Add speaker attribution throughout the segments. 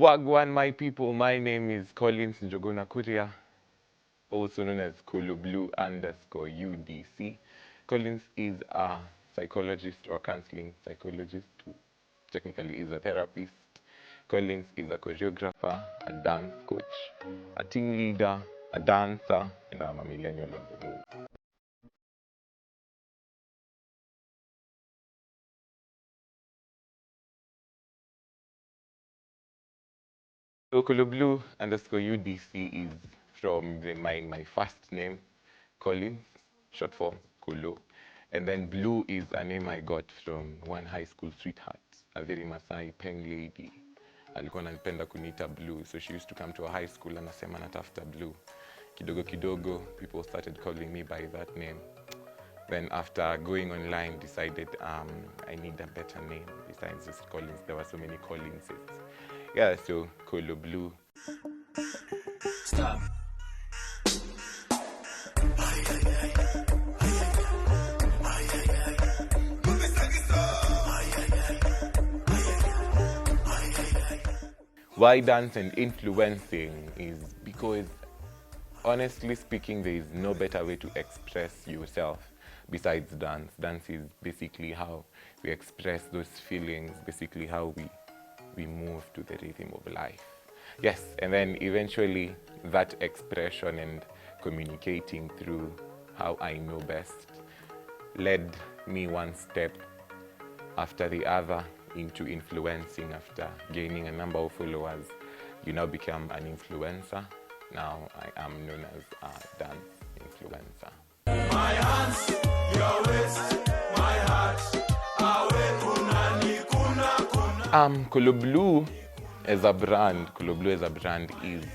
Speaker 1: Wagwan, my people. My name is Collins Njogona Kuria, also known as Collo Blu underscore UDC. Collins is a psychologist or counseling psychologist who technically is a therapist. Collins is a choreographer, a dance coach, a team leader, a dancer, and I'm a millennial on the move. So Collo Blu underscore UDC is from my first name, Collins, short form Collo. And then Blue is a name I got from one high school sweetheart, a very Masai Peng lady. Alikuwa ananipenda kuniita Blue, so she used to come to a high school anasema natafuta Blue. Kidogo kidogo, people started calling me by that name. Then after going online, decided I need a better name besides just Collins. There were so many Collinses. Yeah, so Collo Blu. Stop. Why dance and influencing is because, honestly speaking, there is no better way to express yourself besides dance. Dance is basically how we express those feelings, basically how we move to the rhythm of life. Yes, and then eventually that expression and communicating through how I know best led me one step after the other into influencing. After gaining a number of followers, you now become an influencer. Now I am known as a dance influencer. My hands, your waist, my heart. Collo Blu as a brand, Collo Blu as a brand is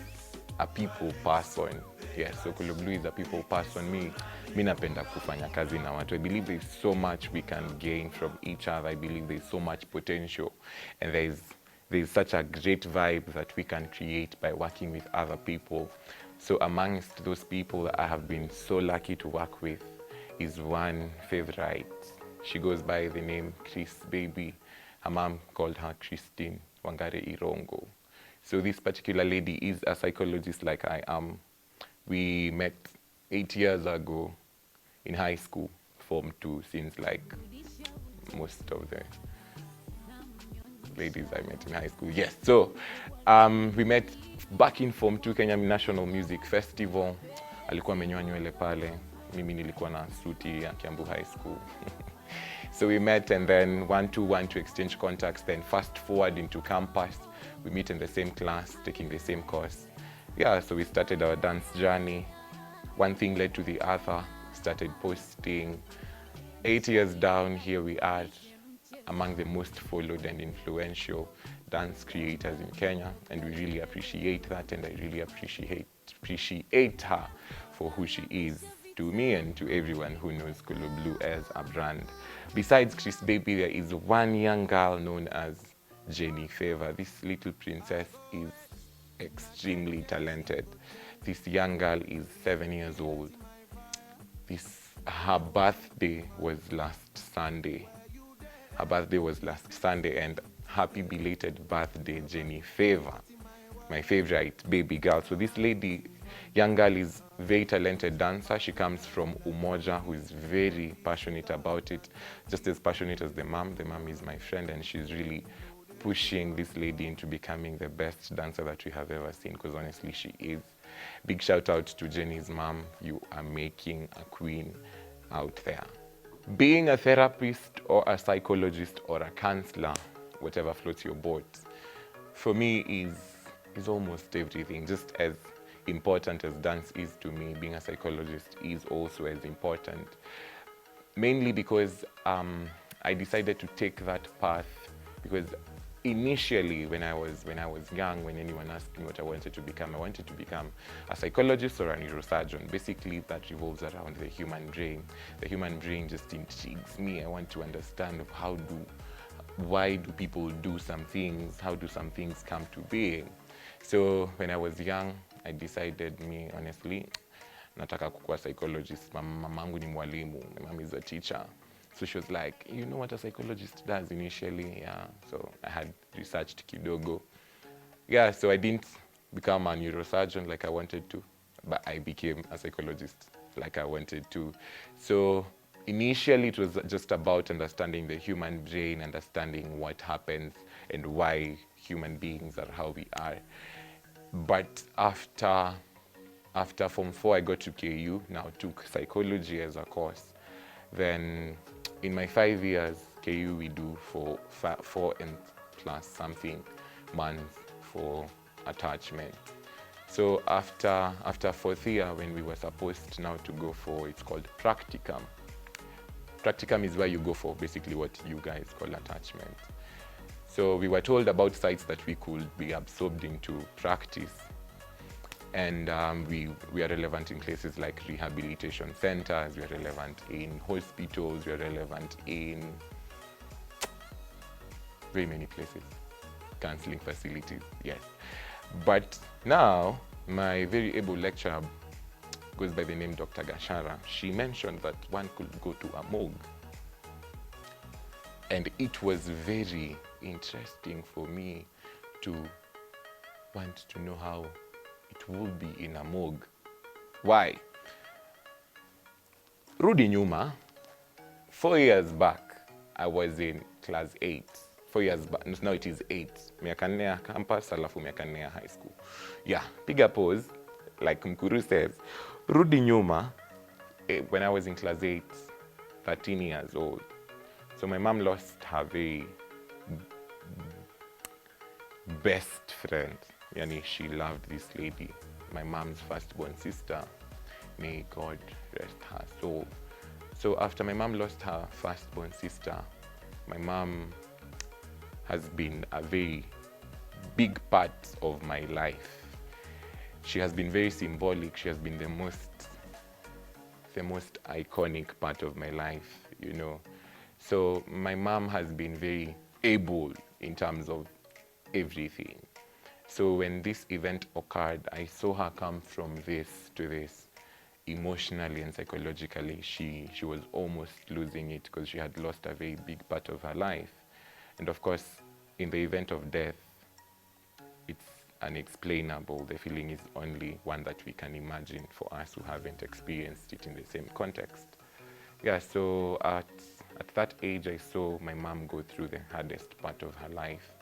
Speaker 1: a people person. Yes, so Collo Blu is a people person. Mi napenda kufanya kazi na watu. I believe there's so much we can gain from each other. I believe there's so much potential, and there's such a great vibe that we can create by working with other people. So amongst those people that I have been so lucky to work with is one favorite. She goes by the name Chris Baby. Her mom called her Christine Wangare Irongo. So this particular lady is a psychologist like I am. We met 8 years ago in high school, Form 2, since like most of the ladies I met in high school. Yes, so we met back in Form 2 Kenya National Music Festival. Alikuwa amenyoa nywele pale, mimi nilikuwa na suti ya Kiambu High School. So we met and then want to exchange contacts, then fast forward into campus. We meet in the same class, taking the same course. Yeah, so we started our dance journey. One thing led to the other, started posting. 8 years down, here we are, among the most followed and influential dance creators in Kenya, and we really appreciate that, and I really appreciate her for who she is to me and to everyone who knows Collo Blu as a brand. Besides Chris Baby, there is one young girl known as Jenny Favor. This little princess is extremely talented. This young girl is 7 years old. Her birthday was last Sunday. Her birthday was last Sunday, and happy belated birthday, Jenny Favor, my favorite baby girl. So this lady, young girl, is very talented dancer. She comes from Umoja, who is very passionate about it, just as passionate as the mom. The mom is my friend, and she's really pushing this lady into becoming the best dancer that we have ever seen, because honestly, she is. Big shout out to Jenny's mom. You are making a queen out there. Being a therapist or a psychologist or a counselor, whatever floats your boat, for me is almost everything. Just as important as dance is to me, being a psychologist is also as important. Mainly because I decided to take that path because initially when I was young, when anyone asked me what I wanted to become a psychologist or a neurosurgeon. Basically, that revolves around the human brain. The human brain just intrigues me. I want to understand why do people do some things? How do some things come to being? So when I was young, I decided honestly, nataka kukuwa psychologist. Mamangu ni mwalimu. My mom is a teacher. So she was like, you know what a psychologist does initially? Yeah. So I had researched kidogo. yeah, so I didn't become a neurosurgeon like I wanted to, but I became a psychologist like I wanted to. So initially it was just about understanding the human brain, understanding what happens and why human beings are how we are. But after Form 4, I got to KU, now took psychology as a course. Then in my 5 years, KU we do for 4 and plus something months for attachment. So after fourth year, when we were supposed now to go for, it's called practicum. Practicum is where you go for basically what you guys call attachment. So we were told about sites that we could be absorbed into practice. And we are relevant in places like rehabilitation centers, we are relevant in hospitals, we are relevant in very many places. Counseling facilities, yes. But now, my very able lecturer goes by the name Dr. Gashara. She mentioned that one could go to a morgue. And it was very interesting for me to want to know how it would be in a morgue. Why? Rudi nyuma, 4 years back, I was in class 8. 4 years back, now it is 8. Miaka 4 ya campus, alafu miaka 4 ya high school. Yeah, piga pause, like Mkuru says. Rudi nyuma, when I was in class 8, 13 years old. So my mom lost her very best friend. Yani, she loved this lady, my mom's firstborn sister. May God rest her soul. So after my mom lost her firstborn sister, my mom has been a very big part of my life. She has been very symbolic. She has been the most iconic part of my life, you know. So my mom has been very able in terms of everything. So when this event occurred, I saw her come from this to this. Emotionally and psychologically, she was almost losing it because she had lost a very big part of her life. And of course, in the event of death, it's unexplainable. The feeling is only one that we can imagine for us who haven't experienced it in the same context. Yeah, so at that age, I saw my mom go through the hardest part of her life,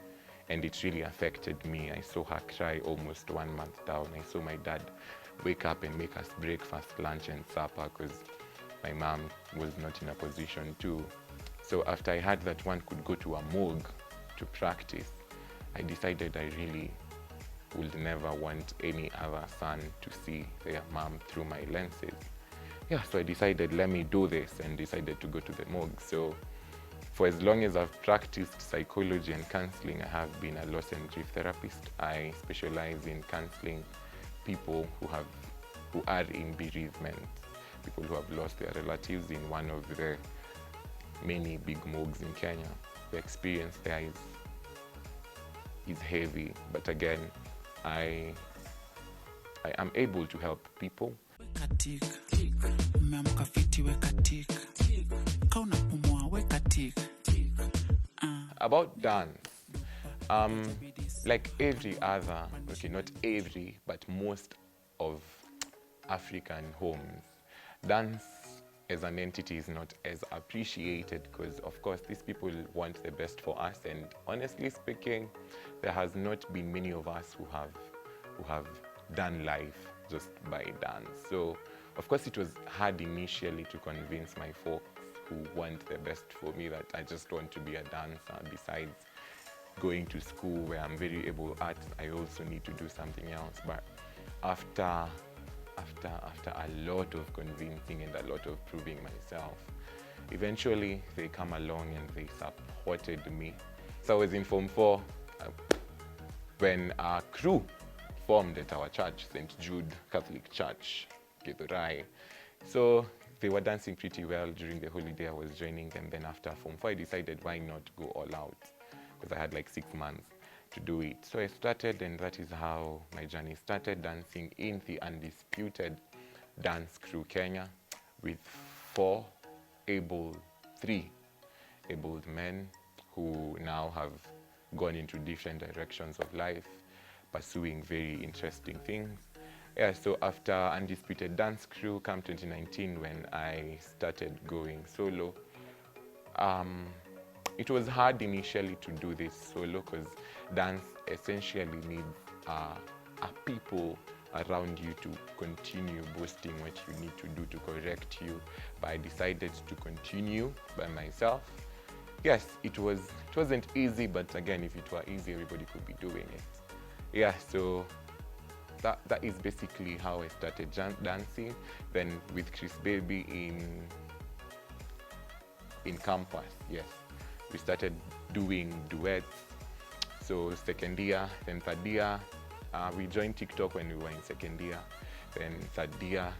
Speaker 1: and it really affected me. I saw her cry almost 1 month down. I saw my dad wake up and make us breakfast, lunch, and supper because my mom was not in a position to. So after I heard that one could go to a morgue to practice, I decided I really would never want any other son to see their mom through my lenses. Yeah, so I decided, let me do this, and decided to go to the morgue. So for as long as I've practiced psychology and counseling, I have been a loss and grief therapist. I specialize in counseling people who are in bereavement, people who have lost their relatives in one of the many big morgues in Kenya. The experience there is heavy, but again, I am able to help people. About dance, like every other, okay, not every, but most of African homes, dance as an entity is not as appreciated because, of course, these people want the best for us, and honestly speaking, there has not been many of us who have done life just by dance. So, of course, it was hard initially to convince my folks who want the best for me that I just want to be a dancer. Besides going to school where I'm very able at, I also need to do something else. But after a lot of convincing and a lot of proving myself, eventually they come along and they supported me. So I was in Form 4 when our crew formed at our church, St. Jude Catholic Church, Githurai. So they were dancing pretty well during the holiday. I was joining them. Then after Form 4, I decided why not go all out, because I had like 6 months to do it. So I started, and that is how my journey started, dancing in the undisputed dance crew Kenya with 3 able men who now have gone into different directions of life. pursuing very interesting things. Yeah, so after Undisputed Dance Crew, come 2019 when I started going solo, it was hard initially to do this solo because dance essentially needs a people around you to continue boosting what you need to do to correct you. But I decided to continue by myself. Yes, it wasn't easy, but again, if it were easy, everybody could be doing it. Yeah, so that is basically how I started dancing. Then with Chris Baby in campus, yes, we started doing duets. So second year, then third year, we joined TikTok when we were in second year. Then third year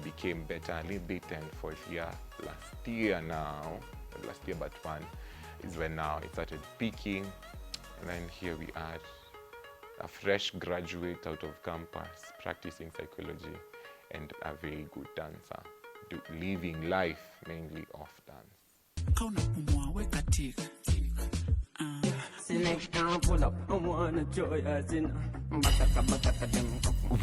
Speaker 1: became better a little bit, and fourth year, last year but one is when now it started peaking. And then here we are, a fresh graduate out of campus, practicing psychology, and a very good dancer, living life mainly off dance.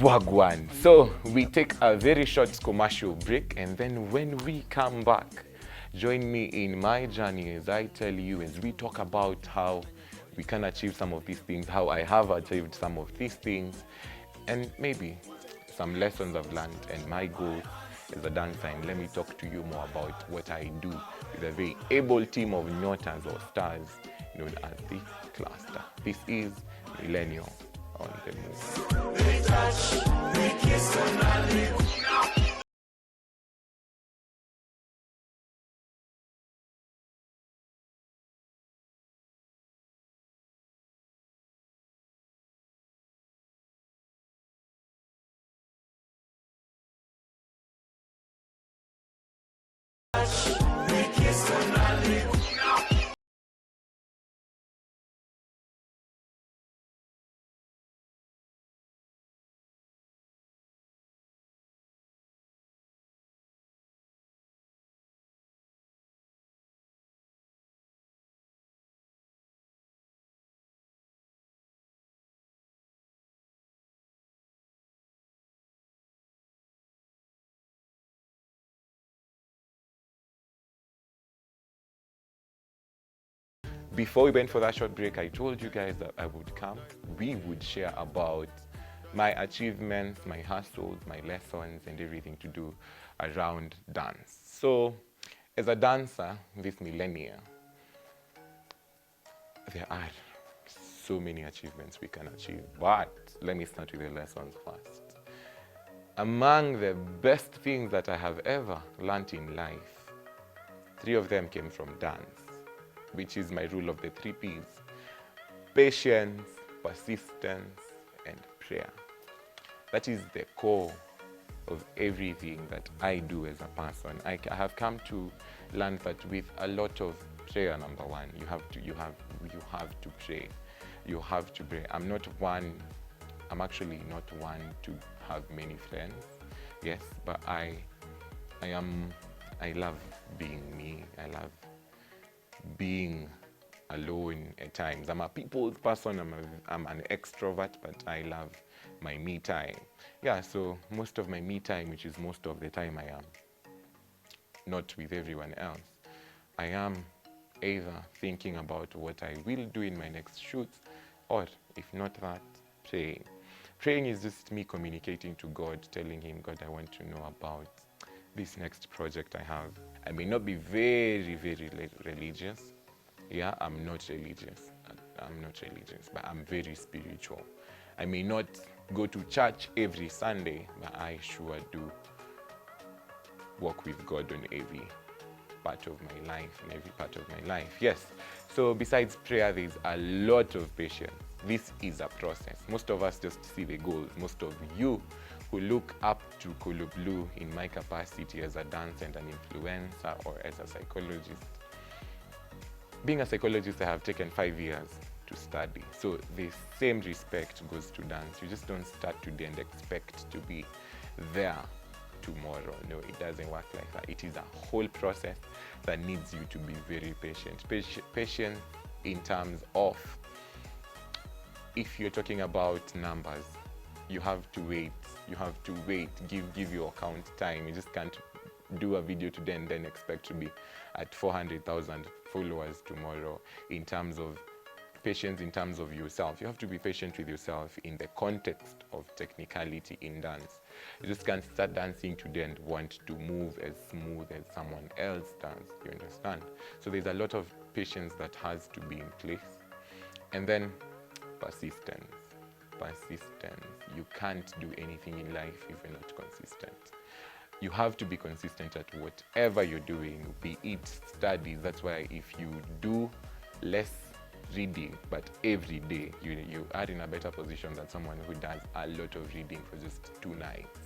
Speaker 1: Wagwan. So we take a very short commercial break, and then when we come back, join me in my journey as I tell you, as we talk about how we can achieve some of these things, how I have achieved some of these things, and maybe some lessons I've learned and my goals as a dancer. And let me talk to you more about what I do with a very able team of notas or stars known as the cluster. This is Millennial on the Move. They touch, they kiss, Before we went for that short break, I told you guys that I would come. We would share about my achievements, my hustles, my lessons, and everything to do around dance. So, as a dancer, this millennial, there are so many achievements we can achieve. But let me start with the lessons first. Among the best things that I have ever learned in life, 3 of them came from dance, which is my rule of the 3 P's: patience, persistence, and prayer. That is the core of everything that I do as a person. I have come to learn that with a lot of prayer, number one, you have to pray. You have to pray. I'm actually not one to have many friends. Yes, but I love being me. I love being alone at times. I'm a people's person. I'm an extrovert, but I love my me time. Yeah, so most of my me time, which is most of the time, I am not with everyone else. I am either thinking about what I will do in my next shoot, or if not that, praying. Praying is just me communicating to God, telling him, God, I want to know about this next project I have. I may not be very, very religious. Yeah, I'm not religious, but I'm very spiritual. I may not go to church every Sunday, but I sure do walk with God on every part of my life, Yes. So besides prayer, there's a lot of patience. This is a process. Most of us just see the goals. Most of you who look up to Collo Blu in my capacity as a dancer and an influencer, or as a psychologist. Being a psychologist, I have taken 5 years to study. So the same respect goes to dance. You just don't start today and expect to be there tomorrow. No, it doesn't work like that. It is a whole process that needs you to be very patient. Patient in terms of if you're talking about numbers, you have to wait. You have to wait. Give your account time. You just can't do a video today and then expect to be at 400,000 followers tomorrow. In terms of patience, in terms of yourself, you have to be patient with yourself in the context of technicality in dance. You just can't start dancing today and want to move as smooth as someone else does. You understand? So there's a lot of patience that has to be in place. And then persistence. Persistence. You can't do anything in life if you're not consistent. You have to be consistent at whatever you're doing, be it studies. That's why if you do less reading, but every day, you are in a better position than someone who does a lot of reading for just 2 nights.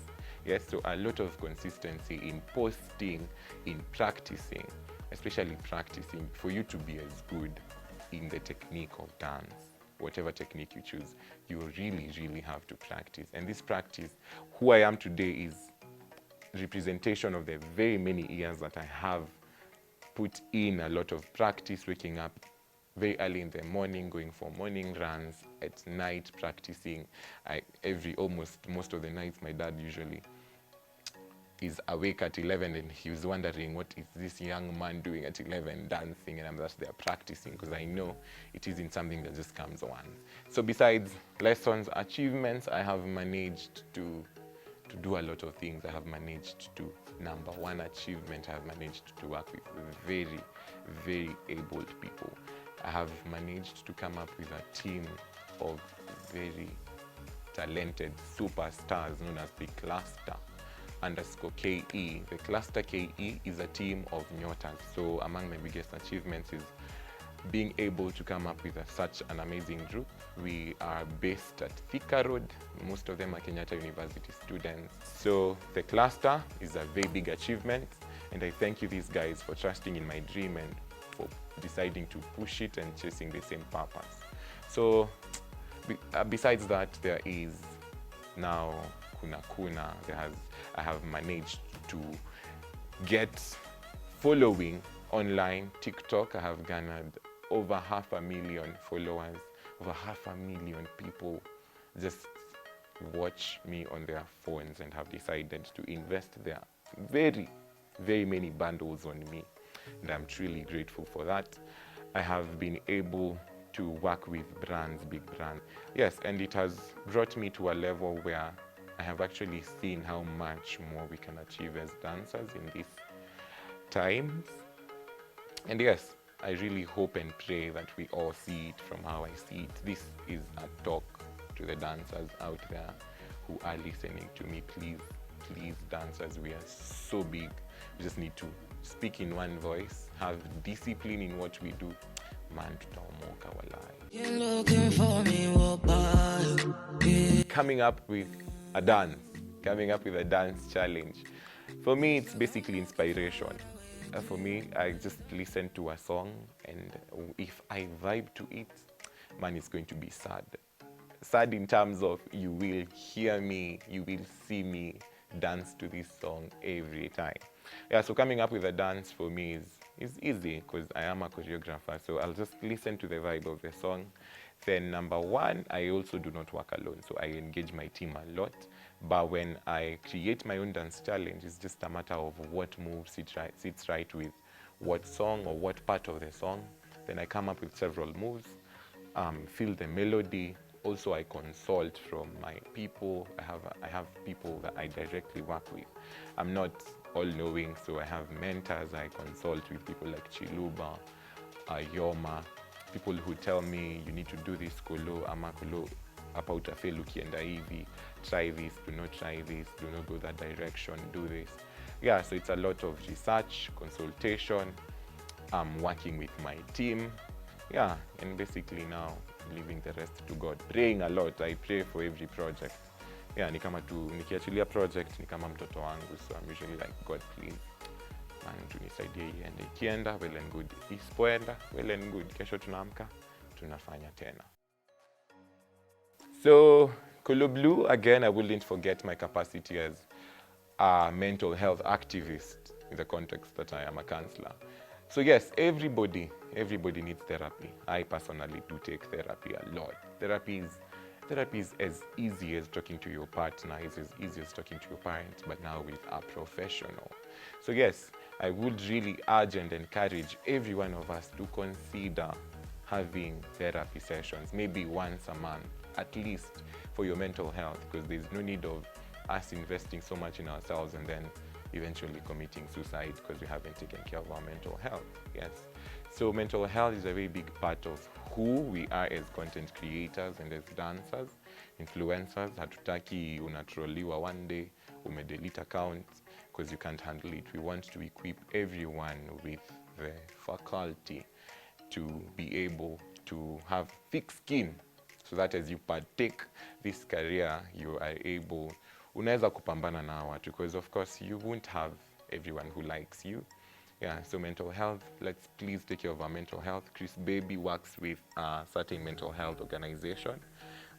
Speaker 1: Yes, so a lot of consistency in posting, in practicing, especially practicing for you to be as good in the technique of dance. Whatever technique you choose, you really have to practice. And this practice, who I am today, is representation of the very many years that I have put in a lot of practice, waking up very early in the morning, going for morning runs, at night practicing. Most of the nights, my dad usually is awake at 11 and he was wondering, what is this young man doing at 11 dancing? And I'm just there practicing, because I know it isn't something that just comes once. So besides lessons, achievements, I have managed to do a lot of things. I have managed to, number one achievement, I have managed to work with very abled people. I have managed to come up with a team of very talented superstars known as the cluster_KE. The cluster KE is a team of nyotas. So among my biggest achievements is being able to come up with such an amazing group. We are based at Thika Road. Most of them are Kenyatta University students. So the cluster is a very big achievement, and I thank you these guys for trusting in my dream and for deciding to push it and chasing the same purpose. So besides that, there is now Kuna. I have managed to get following online. TikTok, I have garnered over 500,000 followers. Over 500,000 people just watch me on their phones and have decided to invest their very many bundles on me. And I'm truly grateful for that. I have been able to work with brands, big brands. Yes, and it has brought me to a level where I have actually seen how much more we can achieve as dancers in these times. And yes, I really hope and pray that we all see it from how I see it. This is a talk to the dancers out there who are listening to me. Please, dancers, we are so big. We just need to speak in one voice, have discipline in what we do. Man, tutaomoka walai. You're looking for me, coming up with a dance challenge. For me, it's basically inspiration. For me, I just listen to a song, and if I vibe to it, man, it's going to be sad. Sad in terms of you will hear me, you will see me dance to this song every time. Yeah, so coming up with a dance for me is easy, because I am a choreographer, so I'll just listen to the vibe of the song. Then number one, I also do not work alone, so I engage my team a lot. But when I create my own dance challenge, it's just a matter of what move sits right with what song or what part of the song. Then I come up with several moves, feel the melody. Also, I consult from my people. I have people that I directly work with. I'm not all-knowing, so I have mentors. I consult with people like Chiluba, Yoma, people who tell me, you need to do this, Collo, hapa utafeli ukienda hivi, try this, do not try this, do not go that direction, do this. Yeah, so it's a lot of research, consultation, working with my team. Yeah, and basically now leaving the rest to God. Praying a lot. I pray for every project. Yeah, nikiachilia project ni kama mtoto wangu, so I'm usually like, God, please, man, tunisaidie iende. Ikienda, well and good. Isipoenda, well and good. Kesho tunaamka, tunafanya tena. So, Collo Blu, again, I wouldn't forget my capacity as a mental health activist in the context that I am a counselor. So yes, everybody needs therapy. I personally do take therapy a lot. Therapy is Therapy is as easy as talking to your partner, it's as easy as talking to your parents, but now with a professional. So yes, I would really urge and encourage every one of us to consider having therapy sessions, maybe once a month, at least for your mental health, because there's no need of us investing so much in ourselves and then eventually committing suicide because we haven't taken care of our mental health. Yes. So mental health is a very big part of who we are as content creators and as dancers, influencers. Hatutaki unatroliwa one day, umedelete accounts because you can't handle it. We want to equip everyone with the faculty to be able to have thick skin so that as you partake this career, you are able, unaweza kupambana na watu, because of course you won't have everyone who likes you. Yeah, so mental health, let's please take care of our mental health. Chris Baby works with a certain mental health organization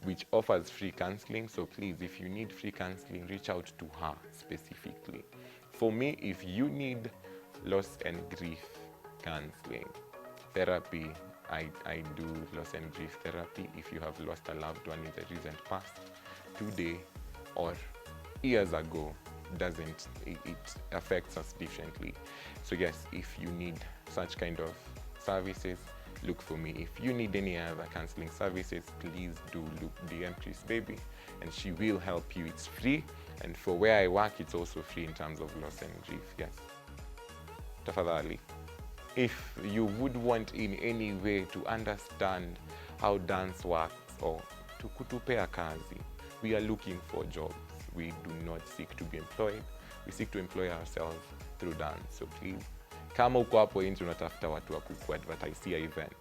Speaker 1: which offers free counseling. So please, if you need free counseling, reach out to her specifically. For me, if you need loss and grief counseling, therapy, I do loss and grief therapy. If you have lost a loved one in the recent past, today or years ago, it affects us differently. So yes, if you need such kind of services, look for me. If you need any other counseling services, please do DM Chris Baby and she will help you. It's free, and for where I work, it's also free in terms of loss and grief. Yes. Tafadhali, if you would want in any way to understand how dance works or to kutupea kazi, we are looking for jobs. We do not seek to be employed. We seek to employ ourselves through dance. So please, kama uko hapo nje unatafuta watu wa kukuadvertisia event,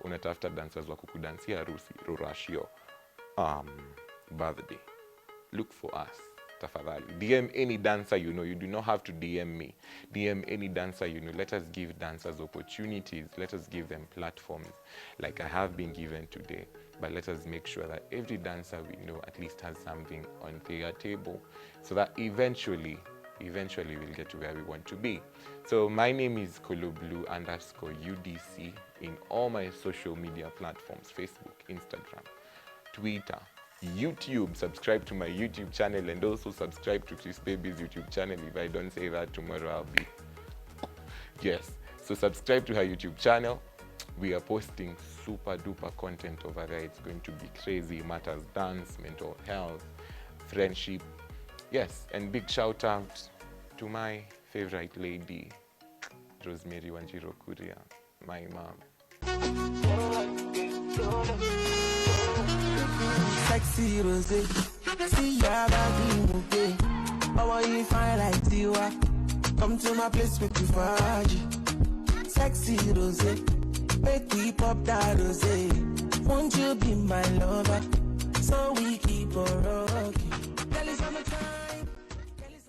Speaker 1: unatafuta dancers wa kukudansia harusi, rurashio, birthday, look for us. Tafadhali, DM any dancer you know. You do not have to DM me. DM any dancer you know. Let us give dancers opportunities. Let us give them platforms like I have been given today. But let us make sure that every dancer we know at least has something on their table so that eventually we'll get to where we want to be. So my name is Collo Blu _UDC in all my social media platforms, Facebook, Instagram, Twitter, YouTube. Subscribe to my YouTube channel and also subscribe to Chris Baby's YouTube channel. If I don't say that tomorrow, I'll be... Yes. So subscribe to her YouTube channel. We are posting super duper content over there. It's going to be crazy. Matters dance, mental health, friendship. Yes, and big shout out to my favorite lady, Rosemary Wanjiro Kuria, my mom.
Speaker 2: Sexy Rose, see ya baby, I want you fine like Tiwa. Come to my place with you Faji. Sexy Rose, make me pop that rose. Won't you be my lover? So we keep on rocking.